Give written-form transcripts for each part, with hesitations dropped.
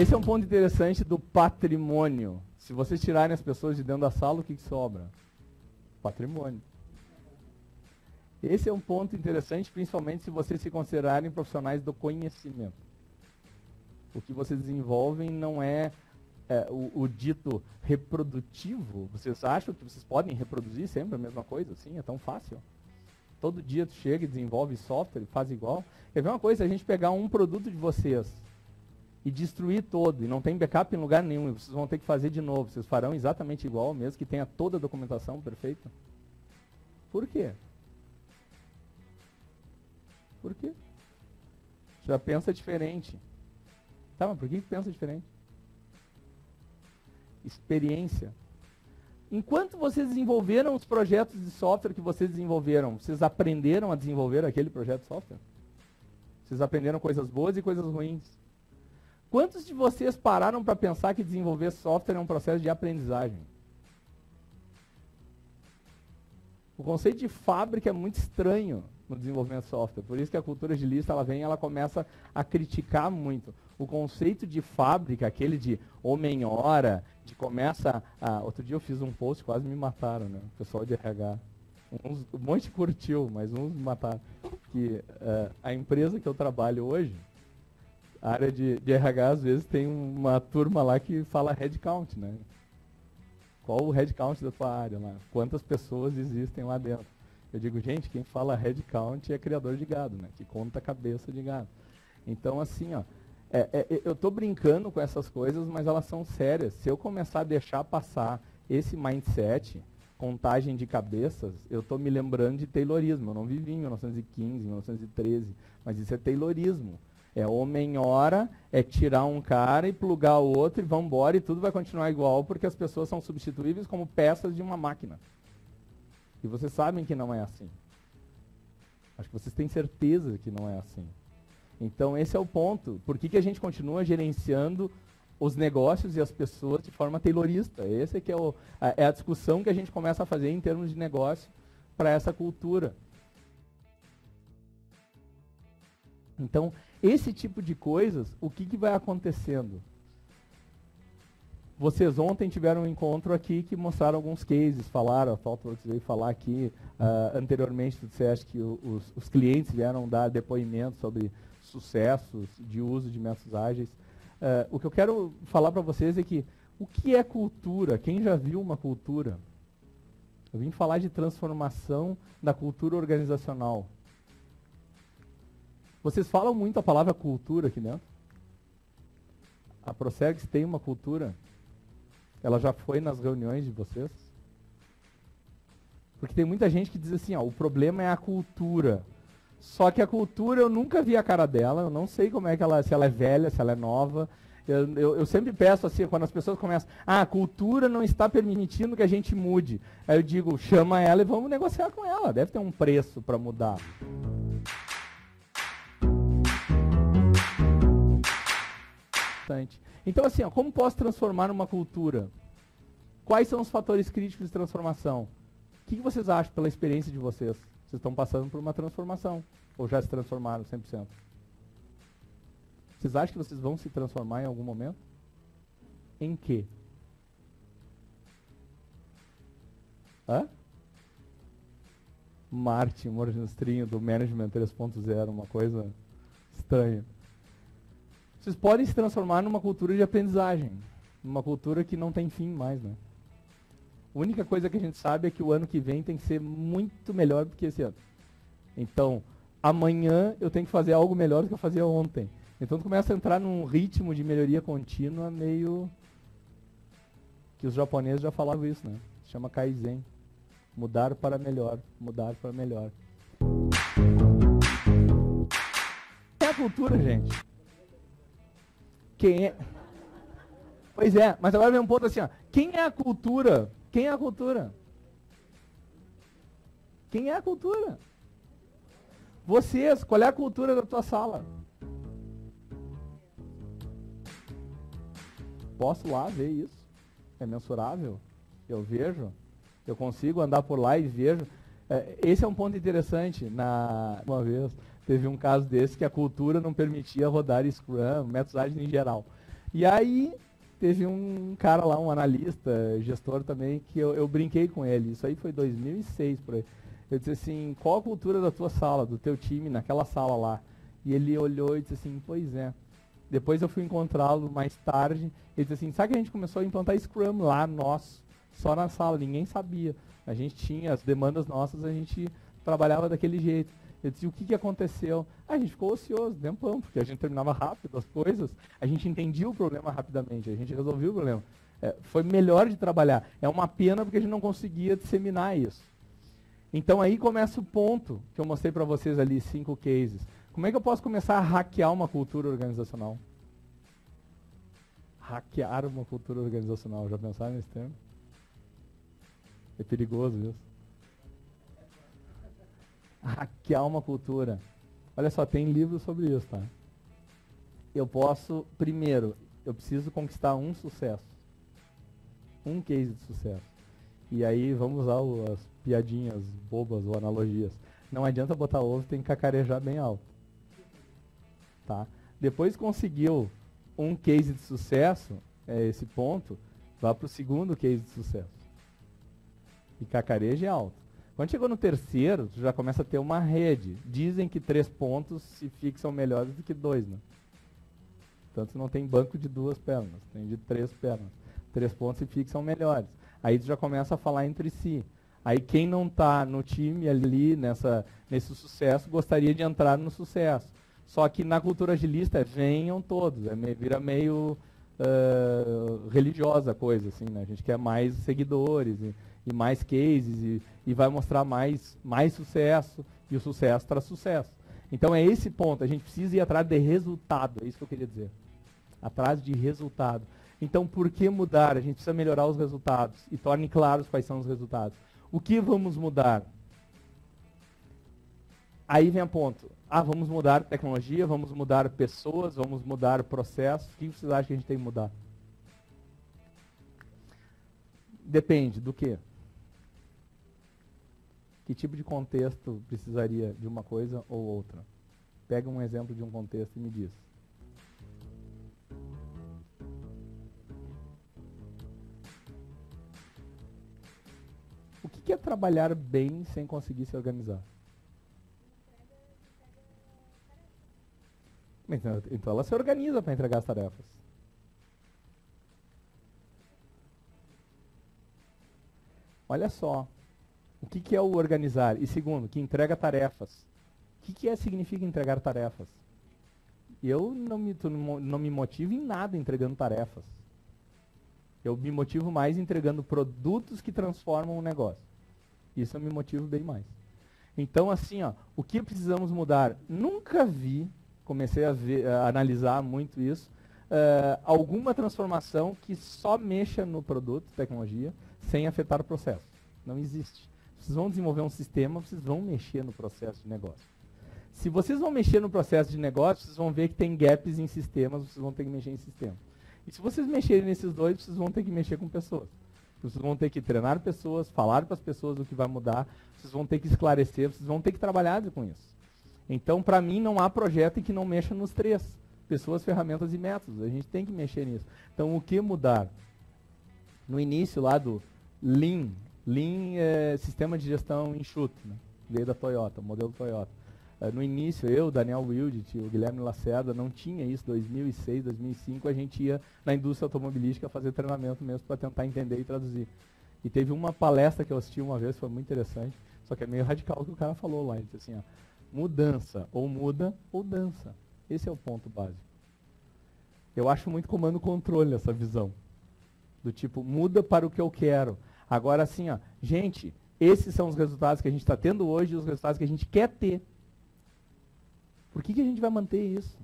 Esse é um ponto interessante do patrimônio. Se vocês tirarem as pessoas de dentro da sala, o que sobra? Patrimônio. Esse é um ponto interessante, principalmente se vocês se considerarem profissionais do conhecimento. O que vocês desenvolvem não é, o dito reprodutivo. Vocês acham que vocês podem reproduzir sempre a mesma coisa? Sim, é tão fácil. Todo dia tu chega e desenvolve software e faz igual. Quer ver uma coisa? Se a gente pegar um produto de vocês e destruir todo, e não tem backup em lugar nenhum, e vocês vão ter que fazer de novo, vocês farão exatamente igual, mesmo que tenha toda a documentação perfeita? Por quê? Por quê? Já pensa diferente. Tá, mas por que pensa diferente? Experiência. Enquanto vocês desenvolveram os projetos de software que vocês desenvolveram, vocês aprenderam a desenvolver aquele projeto de software? Vocês aprenderam coisas boas e coisas ruins? Quantos de vocês pararam para pensar que desenvolver software é um processo de aprendizagem? O conceito de fábrica é muito estranho no desenvolvimento de software. Por isso que a cultura agilista ela vem e ela começa a criticar muito. O conceito de fábrica, aquele de homem-hora, de começa a... Outro dia eu fiz um post, quase me mataram, né? O pessoal de RH. Um monte curtiu, mas uns me mataram. Que a empresa que eu trabalho hoje, a área de RH, às vezes, tem uma turma lá que fala headcount, né? Qual o headcount da tua área lá? Quantas pessoas existem lá dentro? Eu digo, gente, quem fala headcount é criador de gado, né? Que conta a cabeça de gado. Então, assim, ó, eu estou brincando com essas coisas, mas elas são sérias. Se eu começar a deixar passar esse mindset, contagem de cabeças, eu estou me lembrando de Taylorismo. Eu não vivi em 1915, 1913, mas isso é Taylorismo. É homem-hora, é tirar um cara e plugar o outro e vamos embora e tudo vai continuar igual porque as pessoas são substituíveis como peças de uma máquina. E vocês sabem que não é assim. Acho que vocês têm certeza que não é assim. Então esse é o ponto. Por que a gente continua gerenciando os negócios e as pessoas de forma taylorista? Esse é que é a discussão que a gente começa a fazer em termos de negócio para essa cultura. Então, esse tipo de coisas, o que vai acontecendo? Vocês ontem tiveram um encontro aqui que mostraram alguns cases, falaram, a Thoughtworks veio falar aqui, anteriormente tu disseste que os clientes vieram dar depoimentos sobre sucessos de uso de métodos ágeis. O que eu quero falar para vocês é que o que é cultura? Quem já viu uma cultura? Eu vim falar de transformação da cultura organizacional. Vocês falam muito a palavra cultura aqui dentro? A Procergs tem uma cultura? Ela já foi nas reuniões de vocês? Porque tem muita gente que diz assim, ó, o problema é a cultura. Só que a cultura, eu nunca vi a cara dela, eu não sei como é que ela, se ela é velha, se ela é nova. Eu sempre peço assim, quando as pessoas começam, a cultura não está permitindo que a gente mude. Aí eu digo, chama ela e vamos negociar com ela, deve ter um preço para mudar. Então assim, ó, como posso transformar uma cultura? Quais são os fatores críticos de transformação? O que vocês acham pela experiência de vocês? Vocês estão passando por uma transformação, ou já se transformaram 100%? Vocês acham que vocês vão se transformar em algum momento? Em quê? Hã? Martin, monstrinho do Management 3.0, uma coisa estranha. Vocês podem se transformar numa cultura de aprendizagem, numa cultura que não tem fim mais, né? A única coisa que a gente sabe é que o ano que vem tem que ser muito melhor do que esse ano. Então, amanhã eu tenho que fazer algo melhor do que eu fazia ontem. Então, tu começa a entrar num ritmo de melhoria contínua meio... que os japoneses já falavam isso, né? Se chama Kaizen. Mudar para melhor, mudar para melhor. É a cultura, gente. Quem é? Pois é, mas agora vem um ponto assim, ó. Quem é a cultura? Quem é a cultura? Quem é a cultura? Vocês, qual é a cultura da tua sala? Posso lá ver isso? É mensurável? Eu vejo? Eu consigo andar por lá e vejo? Esse é um ponto interessante. Uma vez teve um caso desse que a cultura não permitia rodar Scrum, métodos ágeis em geral. E aí, teve um cara lá, um analista, gestor também, que eu brinquei com ele. Isso aí foi 2006, por aí. Eu disse assim, qual a cultura da tua sala, do teu time, naquela sala lá? E ele olhou e disse assim, pois é. Depois eu fui encontrá-lo mais tarde. Ele disse assim, sabe que a gente começou a implantar Scrum lá, nós, só na sala, ninguém sabia. A gente tinha as demandas nossas, a gente trabalhava daquele jeito. Eu disse, o que aconteceu? A gente ficou ocioso, tempão, porque a gente terminava rápido as coisas, a gente entendia o problema rapidamente, a gente resolvia o problema. Foi melhor de trabalhar. É uma pena porque a gente não conseguia disseminar isso. Então aí começa o ponto que eu mostrei para vocês ali, 5 cases. Como é que eu posso começar a hackear uma cultura organizacional? Hackear uma cultura organizacional. Já pensaram nesse termo? É perigoso isso. Hackear uma cultura. Olha só, tem livros sobre isso, tá? Eu posso, primeiro, eu preciso conquistar um sucesso. Um case de sucesso. E aí vamos usar as piadinhas bobas ou analogias. Não adianta botar ovo, tem que cacarejar bem alto. Tá? Depois conseguiu um case de sucesso, esse ponto, vá para o segundo case de sucesso. E cacareje alto. Quando chegou no terceiro, tu já começa a ter uma rede. Dizem que 3 pontos se fixam melhores do que 2, né? Tanto não tem banco de 2 pernas, tem de 3 pernas. 3 pontos se fixam melhores. Aí tu já começa a falar entre si. Aí quem não está no time ali, nesse sucesso, gostaria de entrar no sucesso. Só que na cultura agilista, venham todos. Vira meio religiosa a coisa, assim, né? A gente quer mais seguidores e mais cases e vai mostrar mais sucesso, e o sucesso traz sucesso. Então é esse ponto, a gente precisa ir atrás de resultado, é isso que eu queria dizer. Atrás de resultado. Então por que mudar? A gente precisa melhorar os resultados e torne claros quais são os resultados. O que vamos mudar? Aí vem a ponto. Vamos mudar tecnologia, vamos mudar pessoas, vamos mudar processos. O que vocês acham que a gente tem que mudar? Depende do quê? Que tipo de contexto precisaria de uma coisa ou outra? Pega um exemplo de um contexto e me diz. O que é trabalhar bem sem conseguir se organizar? Então ela se organiza para entregar as tarefas. Olha só, o que é o organizar? E segundo, que entrega tarefas. O que significa entregar tarefas? Eu não me motivo em nada entregando tarefas. Eu me motivo mais entregando produtos que transformam o negócio. Isso eu me motivo bem mais. Então, assim, o que precisamos mudar? Nunca vi, comecei a analisar muito isso, alguma transformação que só mexa no produto, tecnologia, sem afetar o processo. Não existe. Vocês vão desenvolver um sistema, vocês vão mexer no processo de negócio. Se vocês vão mexer no processo de negócio, vocês vão ver que tem gaps em sistemas, vocês vão ter que mexer em sistema. E se vocês mexerem nesses dois, vocês vão ter que mexer com pessoas. Vocês vão ter que treinar pessoas, falar para as pessoas o que vai mudar, vocês vão ter que esclarecer, vocês vão ter que trabalhar com isso. Então, para mim, não há projeto em que não mexa nos 3. Pessoas, ferramentas e métodos. A gente tem que mexer nisso. Então, o que mudar? No início lá do Lean. Lean é sistema de gestão enxuto, né? Veio da Toyota, modelo Toyota. No início, eu, Daniel Wildt, o Guilherme Lacerda, não tinha isso. 2006, 2005, a gente ia na indústria automobilística fazer treinamento mesmo para tentar entender e traduzir. E teve uma palestra que eu assisti uma vez, foi muito interessante, só que é meio radical o que o cara falou lá. Ele disse assim, mudança, ou muda ou dança. Esse é o ponto básico. Eu acho muito comando-controle essa visão. Do tipo, muda para o que eu quero. Agora assim, gente, esses são os resultados que a gente está tendo hoje e os resultados que a gente quer ter. Por que a gente vai manter isso?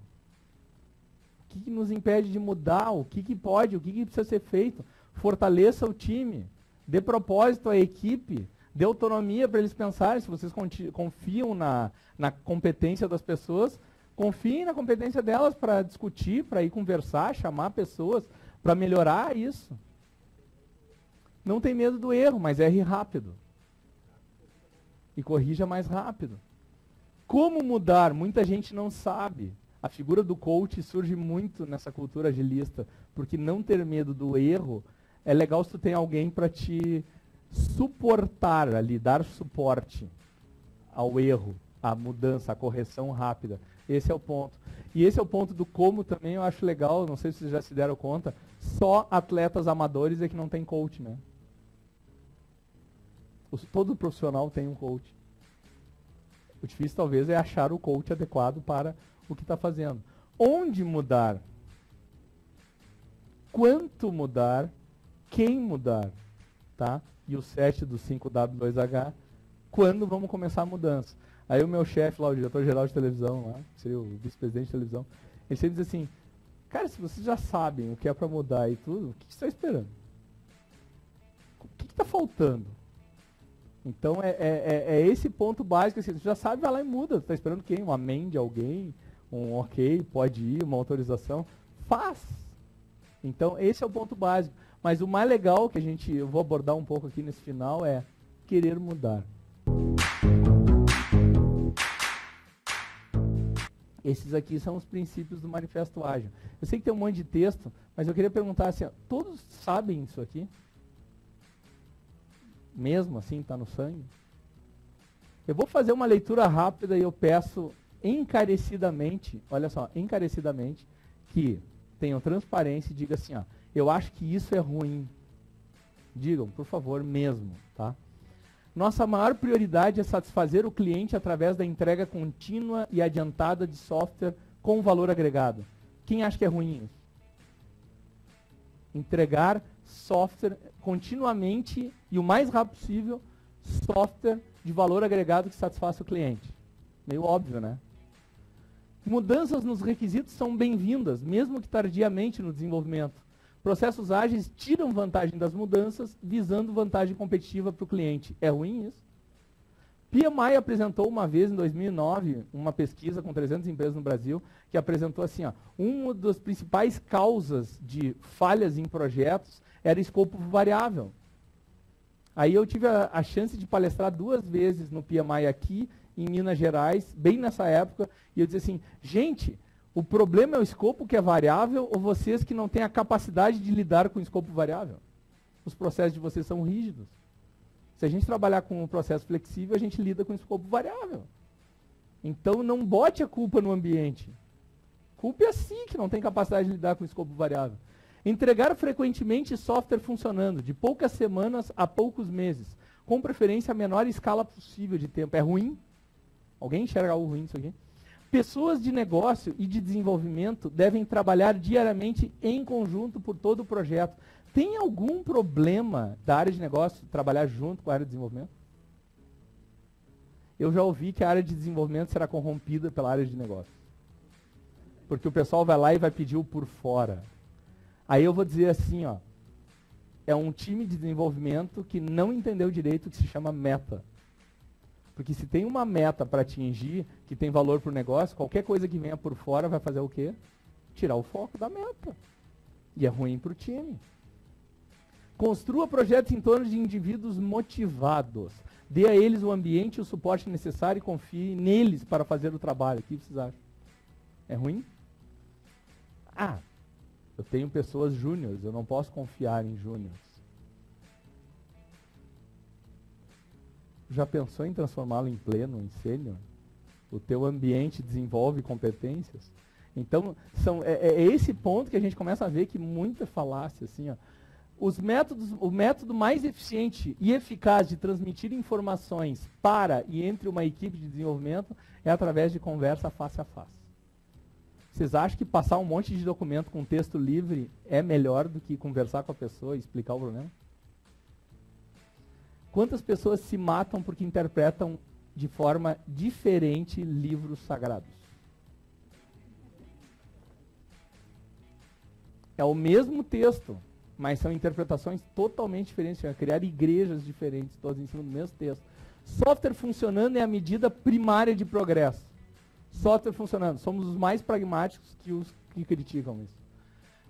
O que nos impede de mudar? O que pode? O que precisa ser feito? Fortaleça o time. Dê propósito à equipe. Dê autonomia para eles pensarem. Se vocês confiam na competência das pessoas, confiem na competência delas para discutir, para ir conversar, chamar pessoas, para melhorar isso. Não tem medo do erro, mas erre rápido. E corrija mais rápido. Como mudar? Muita gente não sabe. A figura do coach surge muito nessa cultura agilista, porque não ter medo do erro é legal se tu tem alguém para te suportar ali, dar suporte ao erro, à mudança, à correção rápida. Esse é o ponto. E esse é o ponto do como também eu acho legal, não sei se vocês já se deram conta, só atletas amadores é que não tem coach, né? Todo profissional tem um coach. O difícil talvez é achar o coach adequado para o que está fazendo. Onde mudar? Quanto mudar? Quem mudar? Tá? E o 7 do 5W2H, quando vamos começar a mudança? Aí o meu chefe lá, o diretor-geral de televisão, lá, que seria o vice-presidente de televisão, ele sempre diz assim, cara, se vocês já sabem o que é para mudar e tudo, o que você está esperando? O que está faltando? Então é esse ponto básico, assim, você já sabe, vai lá e muda. Você está esperando quem? Um amém de alguém? Um ok, pode ir, uma autorização? Faz! Então esse é o ponto básico. Mas o mais legal que eu vou abordar um pouco aqui nesse final é querer mudar. Esses aqui são os princípios do Manifesto Ágil. Eu sei que tem um monte de texto, mas eu queria perguntar assim, ó, todos sabem isso aqui? Mesmo assim, está no sangue? Eu vou fazer uma leitura rápida e eu peço encarecidamente, olha só, encarecidamente, que tenham transparência e digam assim, ó, eu acho que isso é ruim. Digam, por favor, mesmo, tá? Nossa maior prioridade é satisfazer o cliente através da entrega contínua e adiantada de software com valor agregado. Quem acha que é ruim isso? Entregar software continuamente e o mais rápido possível, software de valor agregado que satisfaça o cliente. Meio óbvio, né? Mudanças nos requisitos são bem-vindas, mesmo que tardiamente no desenvolvimento. Processos ágeis tiram vantagem das mudanças, visando vantagem competitiva para o cliente. É ruim isso? PMI apresentou uma vez, em 2009, uma pesquisa com 300 empresas no Brasil, que apresentou assim, ó, uma das principais causas de falhas em projetos era escopo variável. Aí eu tive a chance de palestrar 2 vezes no PMI aqui, em Minas Gerais, bem nessa época, e eu disse assim, gente, o problema é o escopo que é variável ou vocês que não têm a capacidade de lidar com o escopo variável? Os processos de vocês são rígidos. Se a gente trabalhar com um processo flexível, a gente lida com o escopo variável. Então não bote a culpa no ambiente. Culpa é assim que não tem capacidade de lidar com o escopo variável. Entregar frequentemente software funcionando, de poucas semanas a poucos meses, com preferência a menor escala possível de tempo. É ruim? Alguém enxerga algo ruim nisso aqui? Pessoas de negócio e de desenvolvimento devem trabalhar diariamente em conjunto por todo o projeto. Tem algum problema da área de negócio trabalhar junto com a área de desenvolvimento? Eu já ouvi que a área de desenvolvimento será corrompida pela área de negócio. Porque o pessoal vai lá e vai pedir o por fora. Aí eu vou dizer assim, ó, é um time de desenvolvimento que não entendeu direito o que se chama meta. Porque se tem uma meta para atingir, que tem valor para o negócio, qualquer coisa que venha por fora vai fazer o quê? Tirar o foco da meta. E é ruim para o time. Construa projetos em torno de indivíduos motivados. Dê a eles o ambiente e o suporte necessário e confie neles para fazer o trabalho. O que vocês acham? É ruim? Ah, eu tenho pessoas júniores, eu não posso confiar em júniores. Já pensou em transformá-lo em pleno, em sênior? O teu ambiente desenvolve competências? Então, é esse ponto que a gente começa a ver que muita falácia, assim, ó. O método mais eficiente e eficaz de transmitir informações para e entre uma equipe de desenvolvimento é através de conversa face a face. Vocês acham que passar um monte de documento com texto livre é melhor do que conversar com a pessoa e explicar o problema? Quantas pessoas se matam porque interpretam de forma diferente livros sagrados? É o mesmo texto, mas são interpretações totalmente diferentes. Vai criar igrejas diferentes, todas em cima do mesmo texto. Software funcionando é a medida primária de progresso. Software funcionando. Somos os mais pragmáticos que os que criticam isso.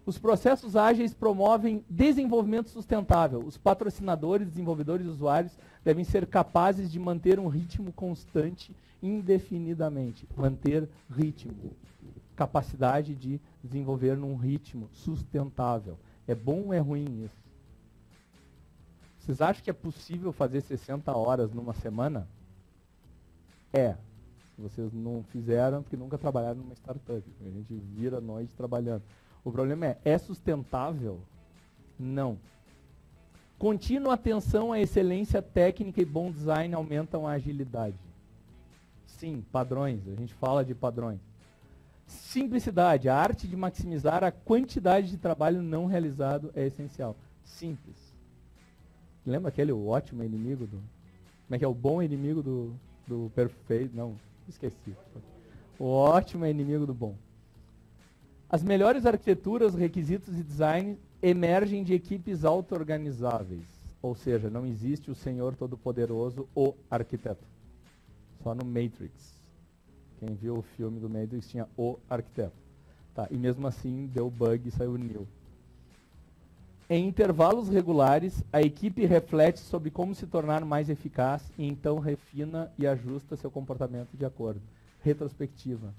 Os processos ágeis promovem desenvolvimento sustentável. Os patrocinadores, desenvolvedores e usuários devem ser capazes de manter um ritmo constante indefinidamente. Manter ritmo. capacidade de desenvolver num ritmo sustentável. É bom ou é ruim isso? Vocês acham que é possível fazer 60 horas numa semana? É. Se vocês não fizeram, porque nunca trabalharam numa startup. A gente vira a noite trabalhando. O problema é sustentável? Não. Contínua atenção à excelência técnica e bom design aumentam a agilidade. Sim, padrões. A gente fala de padrões. Simplicidade. A arte de maximizar a quantidade de trabalho não realizado é essencial. Simples. Lembra aquele o ótimo inimigo do... Como é que é? O bom inimigo do perfeito? Não, esqueci. O ótimo é inimigo do bom. As melhores arquiteturas, requisitos e design emergem de equipes auto-organizáveis. Ou seja, não existe o Senhor Todo-Poderoso, o arquiteto. Só no Matrix. Quem viu o filme do Matrix tinha o arquiteto. Tá, e mesmo assim deu bug e saiu Neo. Em intervalos regulares, a equipe reflete sobre como se tornar mais eficaz e então refina e ajusta seu comportamento de acordo. Retrospectiva,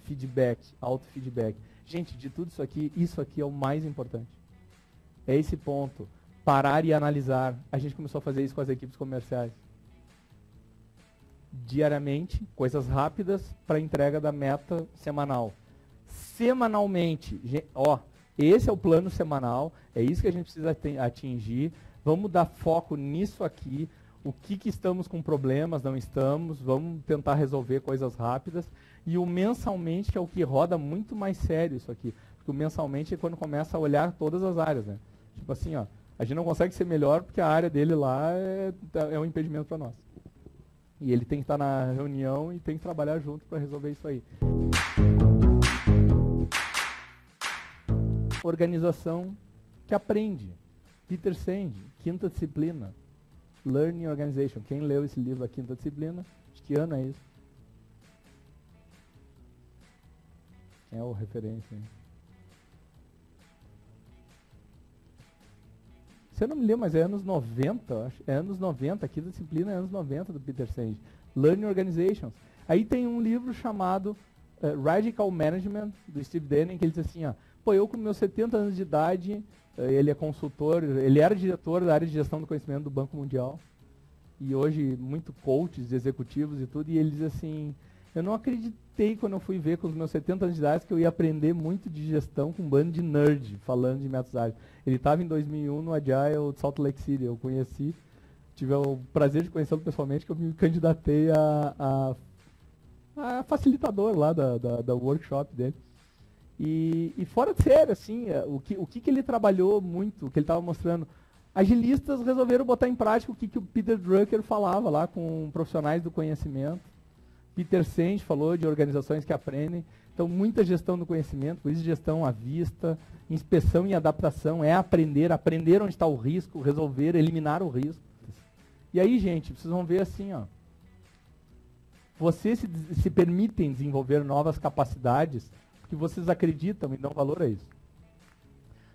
feedback, auto-feedback. Gente, de tudo isso aqui é o mais importante. É esse ponto. Parar e analisar. A gente começou a fazer isso com as equipes comerciais. Diariamente, coisas rápidas para entrega da meta semanal. Semanalmente, esse é o plano semanal, é isso que a gente precisa atingir. Vamos dar foco nisso aqui. O que estamos com problemas, não estamos. Vamos tentar resolver coisas rápidas. E o mensalmente, que é o que roda muito mais sério isso aqui. Porque o mensalmente é quando começa a olhar todas as áreas, né? Tipo assim, ó, a gente não consegue ser melhor porque a área dele lá é um impedimento para nós. E ele tem que estar na reunião e tem que trabalhar junto para resolver isso aí. Organização que aprende. Peter Senge, Quinta Disciplina. Learning Organization. Quem leu esse livro, A Quinta Disciplina? De que ano é isso? Quem é o referência aí? Você não me lembra, mas é anos 90, acho. É anos 90, a Quinta Disciplina é anos 90 do Peter Senge. Learning Organizations. Aí tem um livro chamado Radical Management, do Steve Denning, que ele diz assim, ó, pô, eu com meus 70 anos de idade, ele é consultor, ele era diretor da área de gestão do conhecimento do Banco Mundial, e hoje muito coaches, executivos e tudo, e ele diz assim, eu não acreditei quando eu fui ver com os meus 70 anos de idade que eu ia aprender muito de gestão com um bando de nerd, falando de métodos ágeis. Ele estava em 2001 no Agile de Salt Lake City, eu conheci, tive o prazer de conhecê-lo pessoalmente, que eu me candidatei a facilitador lá da workshop dele. E fora de sério, assim, o que ele trabalhou muito, que ele estava mostrando, agilistas resolveram botar em prática o que o Peter Drucker falava lá com profissionais do conhecimento. Peter Senge falou de organizações que aprendem. Então, muita gestão do conhecimento, por isso gestão à vista, inspeção e adaptação, é aprender onde está o risco, resolver, eliminar o risco. E aí, gente, vocês vão ver assim, ó, vocês se permitem desenvolver novas capacidades porque vocês acreditam e dão valor a isso.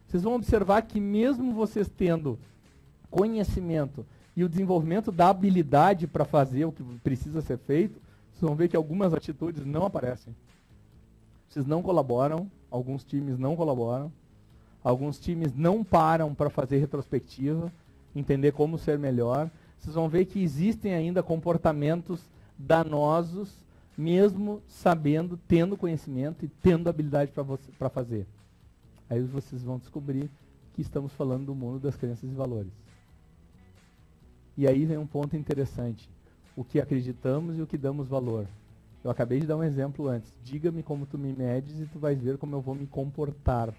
Vocês vão observar que mesmo vocês tendo conhecimento e o desenvolvimento da habilidade para fazer o que precisa ser feito, vocês vão ver que algumas atitudes não aparecem. Vocês não colaboram, alguns times não colaboram, alguns times não param para fazer retrospectiva, entender como ser melhor. Vocês vão ver que existem ainda comportamentos danosos, mesmo sabendo, tendo conhecimento e tendo habilidade para fazer. Aí vocês vão descobrir que estamos falando do mundo das crenças e valores. E aí vem um ponto interessante. O que acreditamos e o que damos valor. Eu acabei de dar um exemplo antes. Diga-me como tu me medes e tu vais ver como eu vou me comportar.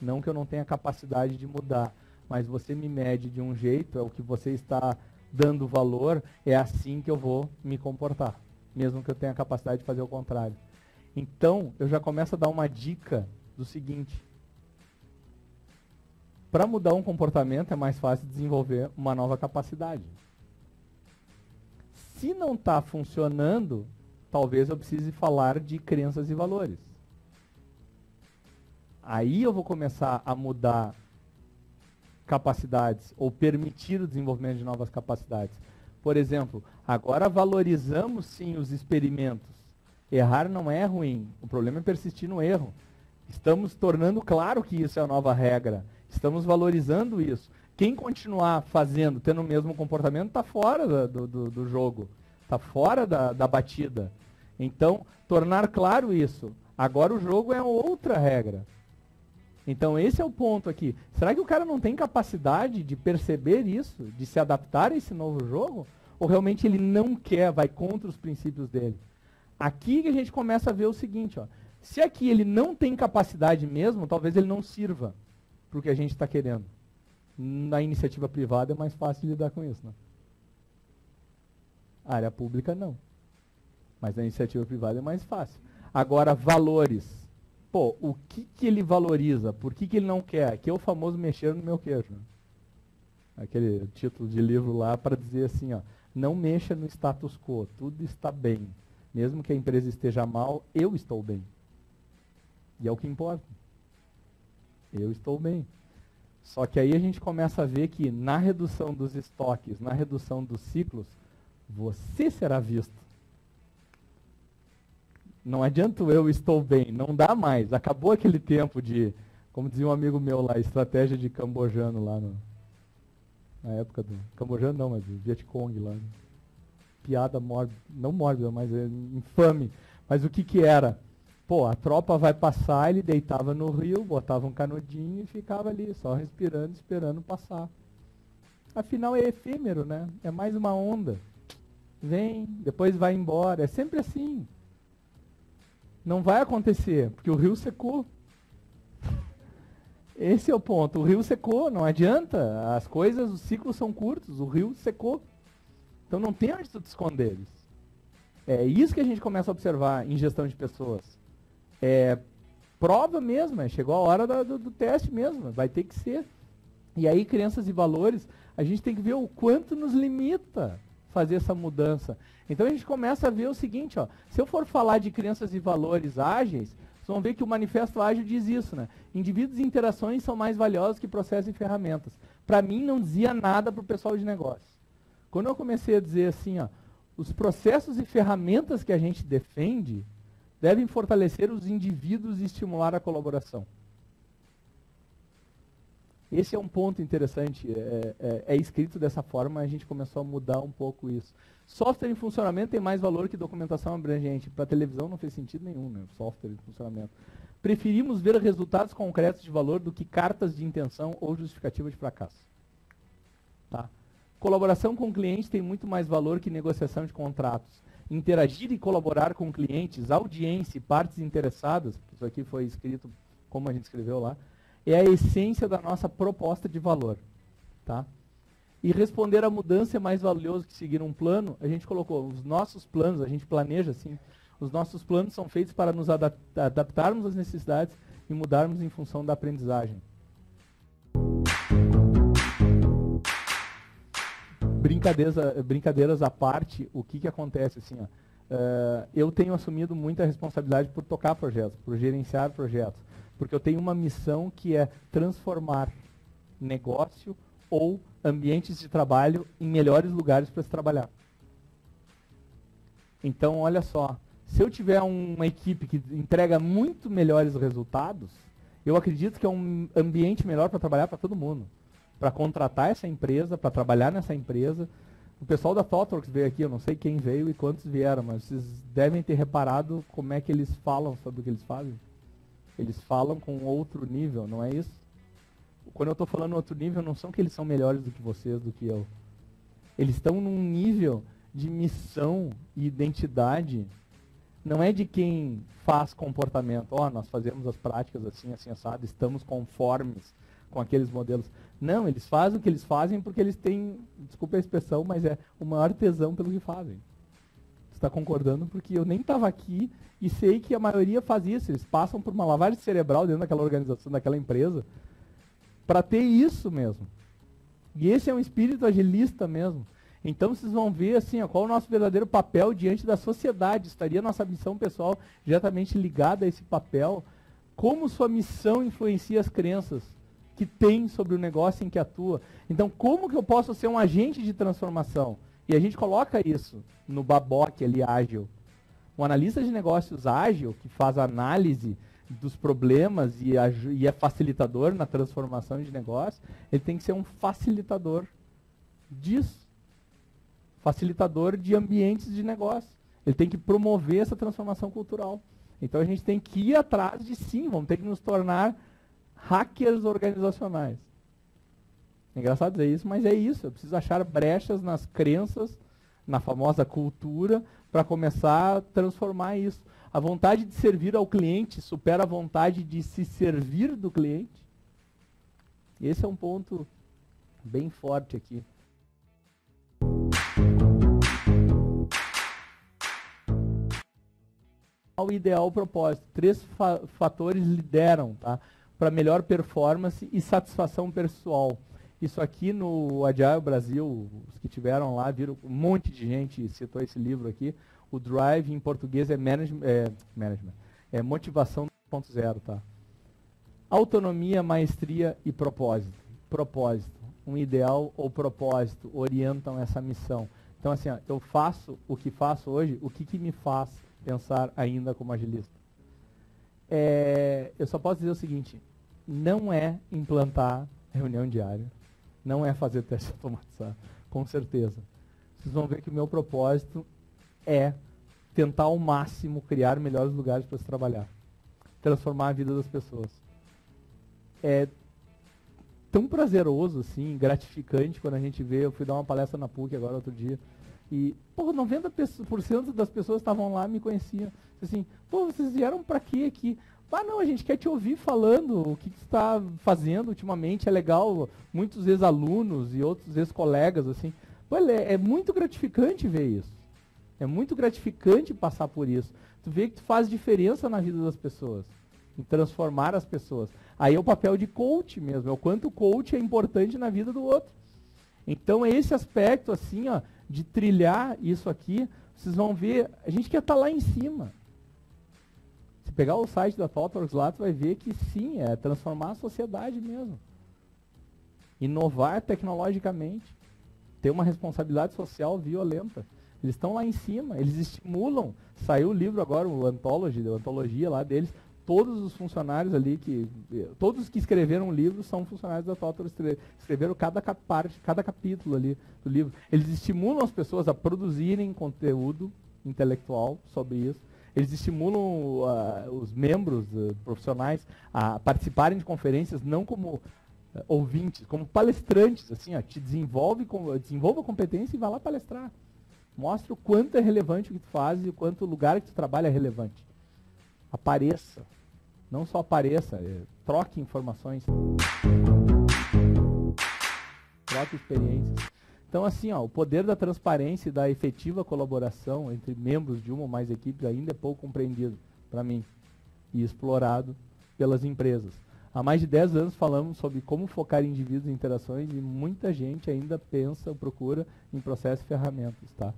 Não que eu não tenha capacidade de mudar, mas você me mede de um jeito, é o que você está dando valor, é assim que eu vou me comportar. Mesmo que eu tenha a capacidade de fazer o contrário. Então, eu já começo a dar uma dica do seguinte. Para mudar um comportamento é mais fácil desenvolver uma nova capacidade. Se não está funcionando, talvez eu precise falar de crenças e valores. Aí eu vou começar a mudar capacidades ou permitir o desenvolvimento de novas capacidades. Por exemplo, agora valorizamos sim os experimentos. Errar não é ruim, o problema é persistir no erro. Estamos tornando claro que isso é a nova regra, estamos valorizando isso. Quem continuar fazendo, tendo o mesmo comportamento, está fora do jogo, está fora da batida. Então, tornar claro isso. Agora o jogo é outra regra. Então, esse é o ponto aqui. Será que o cara não tem capacidade de perceber isso, de se adaptar a esse novo jogo? Ou realmente ele não quer, vai contra os princípios dele? Aqui que a gente começa a ver o seguinte, ó. Se aqui ele não tem capacidade mesmo, talvez ele não sirva para o que a gente está querendo. Na iniciativa privada é mais fácil de lidar com isso, né? A área pública não. Mas na iniciativa privada é mais fácil. Agora, valores. Pô, o que ele valoriza? Por que ele não quer? Aqui é o famoso mexer no meu queijo. Aquele título de livro lá para dizer assim, ó, não mexa no status quo, tudo está bem. Mesmo que a empresa esteja mal, eu estou bem. E é o que importa. Eu estou bem. Só que aí a gente começa a ver que na redução dos estoques, na redução dos ciclos, você será visto. Não adianta eu estou bem, não dá mais. Acabou aquele tempo de, como dizia um amigo meu lá, estratégia de cambojano lá na época do... Cambojano não, mas do Vietcong lá. Né? Piada mórbida, não mórbida, mas infame. Mas o que era? Pô, a tropa vai passar, ele deitava no rio, botava um canudinho e ficava ali, só respirando, esperando passar. Afinal é efêmero, né? É mais uma onda. Vem, depois vai embora. É sempre assim. Não vai acontecer, porque o rio secou. Esse é o ponto. O rio secou, não adianta. As coisas, os ciclos são curtos, o rio secou. Então não tem onde tu te esconder eles. É isso que a gente começa a observar em gestão de pessoas. É prova mesmo, chegou a hora do teste mesmo, vai ter que ser. E aí, crenças e valores, a gente tem que ver o quanto nos limita fazer essa mudança. Então a gente começa a ver o seguinte, ó, se eu for falar de crenças e valores ágeis, vocês vão ver que o Manifesto Ágil diz isso, né? Indivíduos e interações são mais valiosos que processos e ferramentas. Para mim não dizia nada para o pessoal de negócio. Quando eu comecei a dizer assim, ó, os processos e ferramentas que a gente defende devem fortalecer os indivíduos e estimular a colaboração. Esse é um ponto interessante, é escrito dessa forma, a gente começou a mudar um pouco isso. Software em funcionamento tem mais valor que documentação abrangente. Para televisão não fez sentido nenhum, né? Software em funcionamento. Preferimos ver resultados concretos de valor do que cartas de intenção ou justificativa de fracasso. Tá? Colaboração com clientes tem muito mais valor que negociação de contratos. Interagir e colaborar com clientes, audiência e partes interessadas, isso aqui foi escrito como a gente escreveu lá, é a essência da nossa proposta de valor. Tá? E responder à mudança é mais valioso que seguir um plano. A gente colocou os nossos planos, a gente planeja assim, os nossos planos são feitos para nos adaptarmos às necessidades e mudarmos em função da aprendizagem. Brincadeiras à parte, o que acontece assim, ó, eu tenho assumido muita responsabilidade por tocar projetos, por gerenciar projetos, porque eu tenho uma missão que é transformar negócio ou ambientes de trabalho em melhores lugares para se trabalhar. Então, olha só, se eu tiver uma equipe que entrega muito melhores resultados, eu acredito que é um ambiente melhor para trabalhar para todo mundo. Para contratar essa empresa, para trabalhar nessa empresa. O pessoal da ThoughtWorks veio aqui, eu não sei quem veio e quantos vieram, mas vocês devem ter reparado como é que eles falam sobre o que eles fazem. Eles falam com outro nível, não é isso? Quando eu estou falando outro nível, não são que eles são melhores do que vocês, do que eu. Eles estão num nível de missão e identidade. Não é de quem faz comportamento. Ó, nós fazemos as práticas assim, assim, assado, estamos conformes com aqueles modelos. Não, eles fazem o que eles fazem porque eles têm, desculpa a expressão, mas é o maior tesão pelo que fazem. Você está concordando? Porque eu nem estava aqui e sei que a maioria faz isso. Eles passam por uma lavagem cerebral dentro daquela organização, daquela empresa, para ter isso mesmo. E esse é um espírito agilista mesmo. Então vocês vão ver assim, ó, qual é o nosso verdadeiro papel diante da sociedade. Estaria nossa missão pessoal diretamente ligada a esse papel. Como sua missão influencia as crenças que tem sobre o negócio em que atua. Então, como que eu posso ser um agente de transformação? E a gente coloca isso no Baboque ali ágil. Um analista de negócios ágil, que faz análise dos problemas e é facilitador na transformação de negócio, ele tem que ser um facilitador disso. Facilitador de ambientes de negócio. Ele tem que promover essa transformação cultural. Então a gente tem que ir atrás de sim, vamos ter que nos tornar hackers organizacionais. É engraçado dizer isso, mas é isso. Eu preciso achar brechas nas crenças, na famosa cultura, para começar a transformar isso. A vontade de servir ao cliente supera a vontade de se servir do cliente. Esse é um ponto bem forte aqui. O ideal, o propósito. 3 fatores lideram, tá? Para melhor performance e satisfação pessoal. Isso aqui no Agile Brasil, os que tiveram lá, viram um monte de gente citou esse livro aqui. O Drive, em português, é motivação 2.0, tá? Autonomia, maestria e propósito. Propósito. Um ideal ou propósito orientam essa missão. Então, assim, ó, eu faço o que faço hoje, o que me faz pensar ainda como agilista? Eu só posso dizer o seguinte, não é implantar reunião diária, não é fazer teste automatizado, com certeza. Vocês vão ver que o meu propósito é tentar ao máximo criar melhores lugares para se trabalhar, transformar a vida das pessoas. É tão prazeroso, assim, gratificante quando a gente vê. Eu fui dar uma palestra na PUC agora outro dia e, pô, 90% das pessoas que estavam lá me conheciam. Assim, pô, vocês vieram para quê aqui? Ah, não, a gente quer te ouvir falando o que você está fazendo ultimamente, é legal. Muitos ex-alunos e outros ex-colegas, assim. Pô, é muito gratificante ver isso. É muito gratificante passar por isso. Tu vê que tu faz diferença na vida das pessoas, em transformar as pessoas. Aí é o papel de coach mesmo, é o quanto o coach é importante na vida do outro. Então é esse aspecto, assim, ó, de trilhar isso aqui, vocês vão ver, a gente quer estar lá em cima. Se pegar o site da ThoughtWorks lá, tu vai ver que sim, é transformar a sociedade mesmo. Inovar tecnologicamente. Ter uma responsabilidade social violenta. Eles estão lá em cima, eles estimulam. Saiu o livro agora, o Anthology, a antologia lá deles. Todos os funcionários ali, todos que escreveram o livro são funcionários da ThoughtWorks, escreveram cada capítulo ali do livro. Eles estimulam as pessoas a produzirem conteúdo intelectual sobre isso. Eles estimulam os membros profissionais a participarem de conferências não como ouvintes, como palestrantes, assim, ó, desenvolva a competência e vá lá palestrar. Mostra o quanto é relevante o que tu faz e o quanto o lugar que tu trabalha é relevante. Apareça. Não só apareça, troque informações. Troque experiências. Então, assim, ó, o poder da transparência e da efetiva colaboração entre membros de uma ou mais equipes ainda é pouco compreendido, para mim, e explorado pelas empresas. Há mais de 10 anos falamos sobre como focar indivíduos em interações e muita gente ainda pensa ou procura em processos e ferramentas, tá?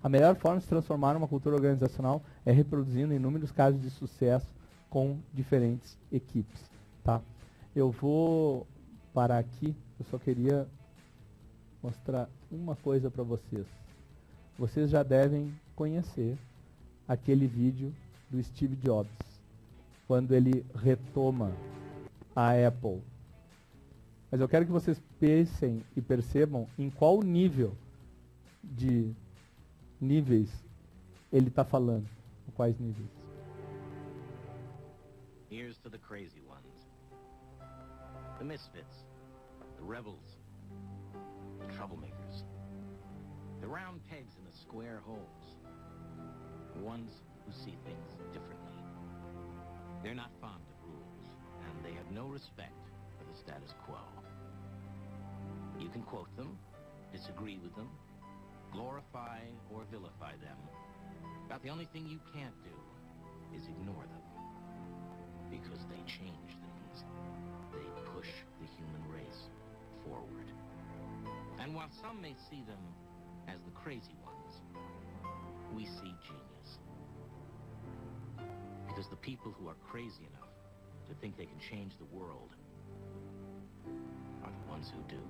A melhor forma de se transformar uma cultura organizacional é reproduzindo inúmeros casos de sucesso com diferentes equipes, tá? Eu vou parar aqui, eu só queria mostrar uma coisa para vocês. Vocês já devem conhecer aquele vídeo do Steve Jobs, quando ele retoma a Apple. Mas eu quero que vocês pensem e percebam em qual níveis ele está falando. Quais níveis? Here's to the crazy ones. The misfits. The rebels. The troublemakers. The round pegs in the square holes. The ones who see things differently. They're not fond of rules, and they have no respect for the status quo. You can quote them, disagree with them, glorify or vilify them. About the only thing you can't do is ignore them. Because they change things. They push the human race forward. And while some may see them as the crazy ones, we see genius. Because the people who are crazy enough to think they can change the world are the ones who do.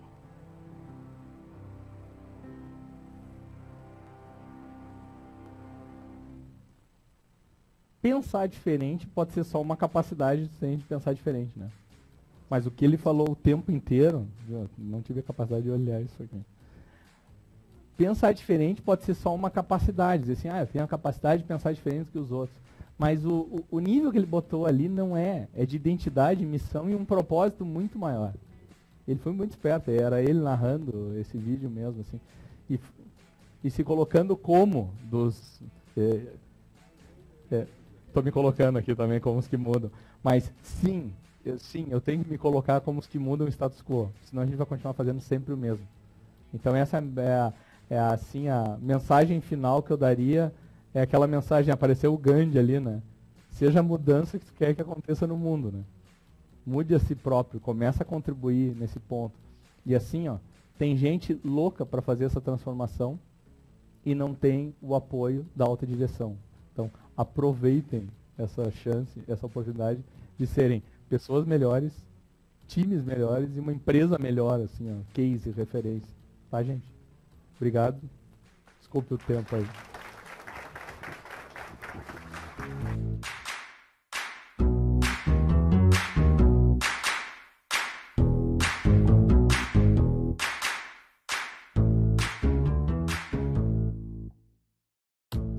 pensar diferente pode ser só uma capacidade de pensar diferente, né? Mas o que ele falou o tempo inteiro, eu não tive a capacidade de olhar isso aqui. Pensar diferente pode ser só uma capacidade, dizer assim, eu tenho a capacidade de pensar diferente que os outros. Mas o nível que ele botou ali não é de identidade, missão e um propósito muito maior. Ele foi muito esperto, era ele narrando esse vídeo mesmo, assim, e se colocando como dos... Estou me colocando aqui também como os que mudam, mas sim, eu tenho que me colocar como os que mudam o status quo, senão a gente vai continuar fazendo sempre o mesmo. Então essa assim, a mensagem final que eu daria é aquela mensagem, apareceu o Gandhi ali, né? Seja a mudança que tu quer que aconteça no mundo, né? Mude a si próprio, começa a contribuir nesse ponto. E assim, ó, tem gente louca para fazer essa transformação e não tem o apoio da alta direção. Então, aproveitem essa chance, essa oportunidade de serem pessoas melhores, times melhores e uma empresa melhor, assim, ó, case, referência. Tá, gente? Obrigado. Desculpe o tempo aí.